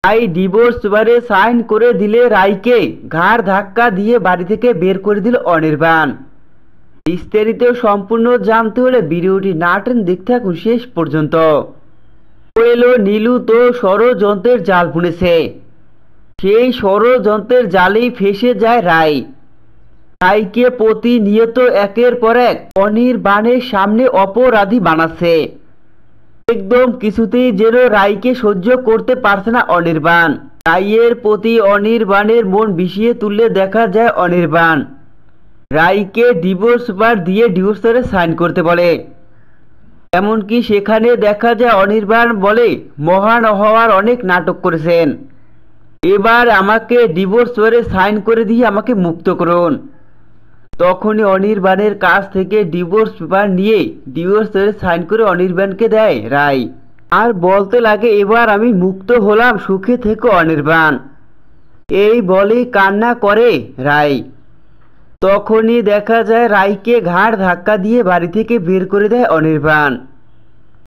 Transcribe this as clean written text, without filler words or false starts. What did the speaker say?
রাই divorce পেপারে sign করে দিলে রাইকে ঘাড় ধাক্কা দিয়ে বাড়ি থেকে বের করে দিল অনির্বাণ। বিস্তারিত সম্পূর্ণ জানতে হলে ভিডিওটি না টেনে দেখতে থাকুন শেষ পর্যন্ত। কোয়েলো নীলু তো ষড়যন্ত্রের জাল বুনেছে, সেই ষড়যন্ত্রের জালেই ফেঁসে যায় রাই। রাইকে প্রতিনিয়ত একের পর এক অনির্বাণের সামনে অপরাধী বানাচ্ছে। একদম কিছুতেই যেন রাইকে সহ্য করতে পারছে না অনির্বাণ। রাইয়ের প্রতি অনির্বাণের মন বিষিয়ে তুললে দেখা যায় অনির্বাণ রাইকে ডিভোর্স পেপার দিয়ে ডিভোর্সে সাইন করতে বলে। এমনকি সেখানে দেখা যায় অনির্বাণ বলে, মহান হওয়ার অনেক নাটক করেছেন, এবার আমাকে ডিভোর্স পেপারে সাইন করে দিয়ে আমাকে মুক্ত করুন। তখনই অনির্বাণের কাছ থেকে ডিভোর্স পেপার নিয়ে ডিভোর্স পেপারে সাইন করে অনির্বাণকে দেয় রাই। আর বলতে লাগে, এবার আমি মুক্ত হলাম, সুখে থেকো অনির্বাণ। এই বলেই কান্না করে রাই। তখনই দেখা যায় রাইকে ঘাড় ধাক্কা দিয়ে বাড়ি থেকে বের করে দেয় অনির্বাণ।